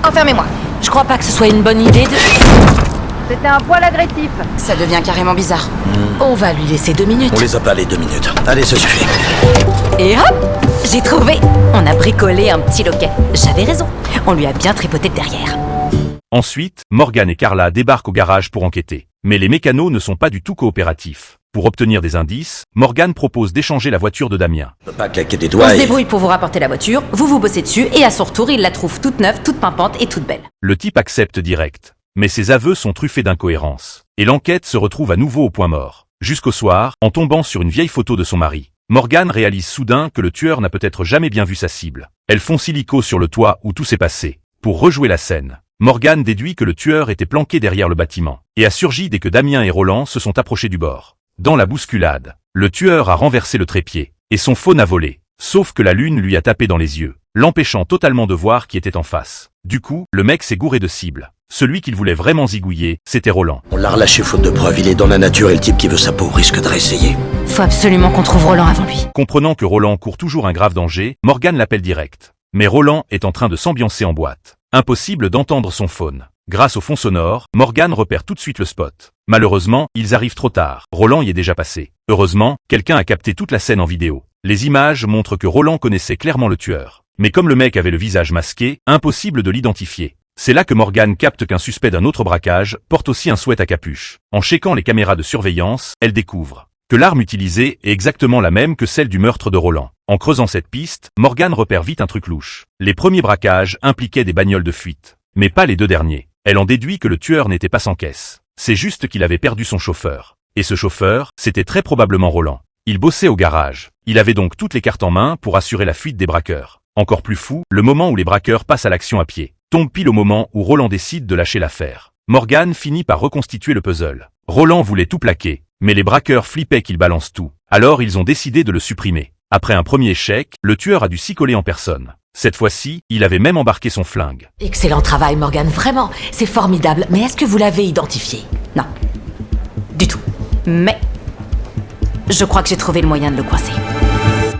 Enfermez-moi. Je crois pas que ce soit une bonne idée de... C'était un poil agressif. Ça devient carrément bizarre. On va lui laisser 2 minutes. On les a pas les 2 minutes. Allez, ça suffit. Et hop, j'ai trouvé. On a bricolé un petit loquet. J'avais raison. On lui a bien tripoté de derrière. Ensuite, Morgan et Carla débarquent au garage pour enquêter. Mais les mécanos ne sont pas du tout coopératifs. Pour obtenir des indices, Morgan propose d'échanger la voiture de Damien. On peut pas claquer des On doigts se et... débrouille pour vous rapporter la voiture, vous bossez dessus, et à son retour, il la trouve toute neuve, toute pimpante et toute belle. Le type accepte direct. Mais ses aveux sont truffés d'incohérences. Et l'enquête se retrouve à nouveau au point mort. Jusqu'au soir, en tombant sur une vieille photo de son mari. Morgan réalise soudain que le tueur n'a peut-être jamais bien vu sa cible. Elle fonce illico sur le toit où tout s'est passé. Pour rejouer la scène, Morgan déduit que le tueur était planqué derrière le bâtiment, et a surgi dès que Damien et Roland se sont approchés du bord. Dans la bousculade, le tueur a renversé le trépied, et son phone a volé. Sauf que la lune lui a tapé dans les yeux, l'empêchant totalement de voir qui était en face. Du coup, le mec s'est gouré de cible. Celui qu'il voulait vraiment zigouiller, c'était Roland. On l'a relâché faute de preuves, il est dans la nature et le type qui veut sa peau risque de réessayer. Faut absolument qu'on trouve Roland avant lui. Comprenant que Roland court toujours un grave danger, Morgan l'appelle direct. Mais Roland est en train de s'ambiancer en boîte. Impossible d'entendre son phone. Grâce au fond sonore, Morgan repère tout de suite le spot. Malheureusement, ils arrivent trop tard. Roland y est déjà passé. Heureusement, quelqu'un a capté toute la scène en vidéo. Les images montrent que Roland connaissait clairement le tueur. Mais comme le mec avait le visage masqué, impossible de l'identifier. C'est là que Morgan capte qu'un suspect d'un autre braquage porte aussi un sweat à capuche. En checkant les caméras de surveillance, elle découvre que l'arme utilisée est exactement la même que celle du meurtre de Roland. En creusant cette piste, Morgan repère vite un truc louche. Les premiers braquages impliquaient des bagnoles de fuite. Mais pas les 2 derniers. Elle en déduit que le tueur n'était pas sans caisse. C'est juste qu'il avait perdu son chauffeur. Et ce chauffeur, c'était très probablement Roland. Il bossait au garage. Il avait donc toutes les cartes en main pour assurer la fuite des braqueurs. Encore plus fou, le moment où les braqueurs passent à l'action à pied tombe pile au moment où Roland décide de lâcher l'affaire. Morgan finit par reconstituer le puzzle. Roland voulait tout plaquer, mais les braqueurs flippaient qu'il balance tout. Alors ils ont décidé de le supprimer. Après un premier échec, le tueur a dû s'y coller en personne. Cette fois-ci, il avait même embarqué son flingue. Excellent travail, Morgan, vraiment. C'est formidable. Mais est-ce que vous l'avez identifié? Non. Du tout. Mais... je crois que j'ai trouvé le moyen de le coincer.